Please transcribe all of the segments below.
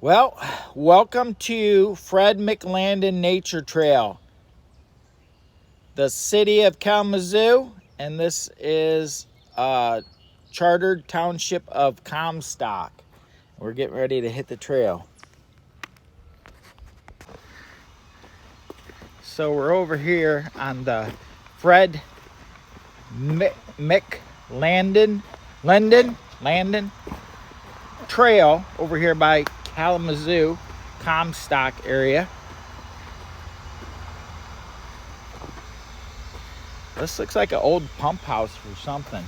Well, welcome to Fred Mclinden Nature Trail, the city of Kalamazoo, and this is chartered township of Comstock. We're getting ready to hit the trail. So we're over here on the Fred Mclinden Trail over here by Kalamazoo, Comstock area. This looks like an old pump house or something.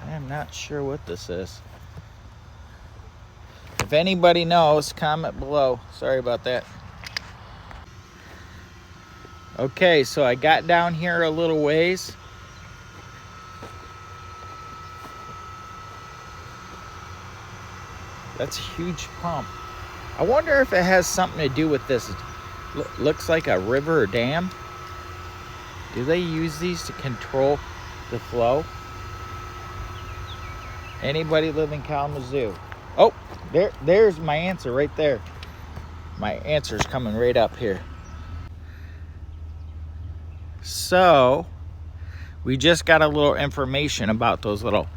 I'm not sure what this is. If anybody knows, comment below. Sorry about that. Okay, so I got down here a little ways. That's a huge pump. I wonder if it has something to do with this. Looks like a river or dam. Do they use these to control the flow? Anybody live in Kalamazoo? Oh, there's my answer right there. My answer's coming right up here. So, we just got a little information about those little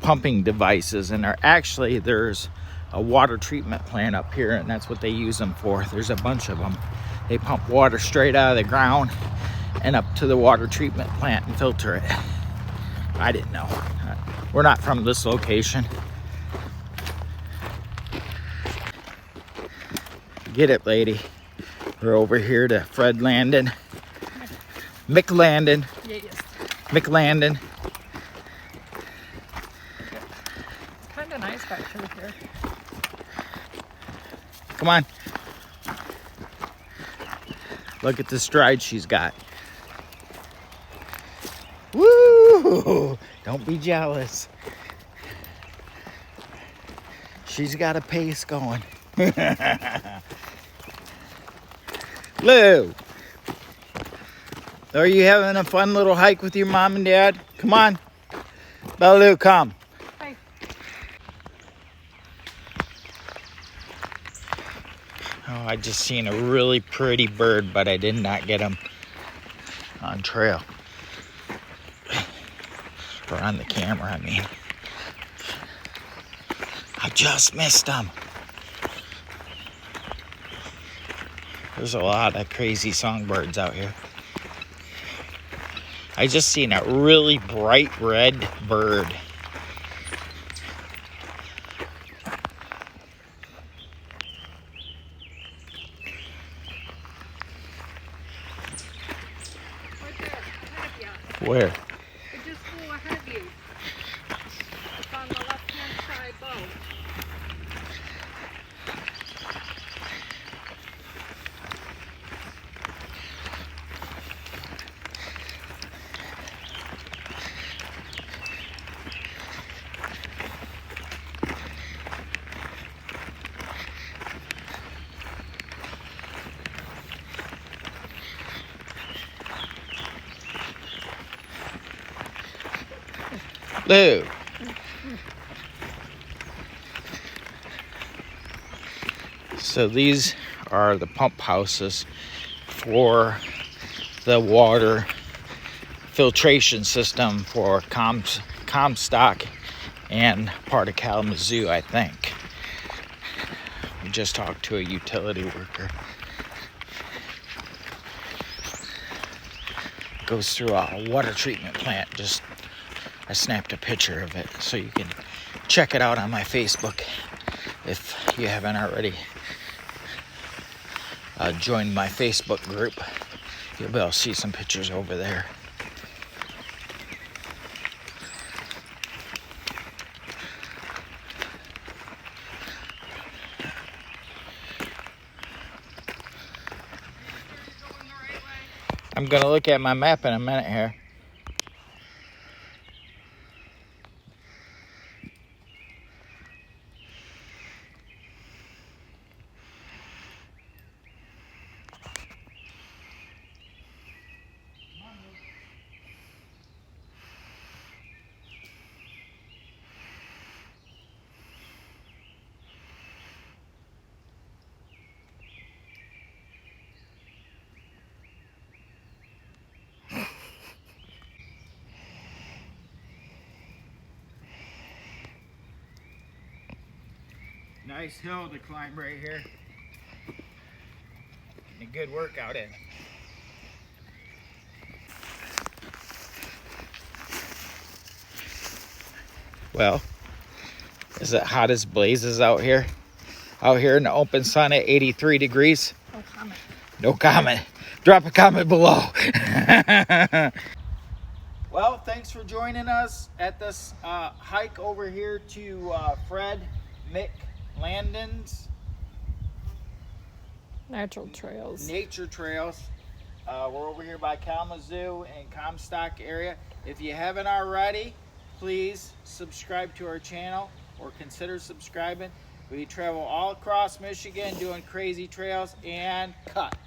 pumping devices, and there's a water treatment plant up here, and that's what they use them for. There's a bunch of them. They pump water straight out of the ground and up to the water treatment plant and filter it. I didn't know. We're not from this location. Get it, lady. We're over here to Fred Mclinden. Yes. Mclinden. It's kind of nice back through here. Come on. Look at the stride she's got. Woo! Don't be jealous. She's got a pace going. Lou, are you having a fun little hike with your mom and dad? Come on. Lou, come. Hi. Oh, I just seen a really pretty bird, but I did not get him on trail. Or on the camera, I mean. I just missed him. There's a lot of crazy songbirds out here. I just seen a really bright red bird. Right there, ahead of you. Where? It just flew ahead of you. It's on the left-hand side bow. Lou. So these are the pump houses for the water filtration system for Comstock and part of Kalamazoo, I think. We just talked to a utility worker. Goes through a water treatment plant. I snapped a picture of it so you can check it out on my Facebook if you haven't already joined my Facebook group. You'll be able to see some pictures over there. I'm gonna look at my map in a minute here. Nice hill to climb right here. Getting a good workout in. Well, is it hot as blazes out here? Out here in the open sun at 83 degrees? No comment. No comment. Drop a comment below. Well, thanks for joining us at this hike over here to Fred Mclinden's Natural trails. Nature Trails. We're over here by Kalamazoo and Comstock area. If you haven't already, please subscribe to our channel or consider subscribing. We travel all across Michigan doing crazy trails and cut.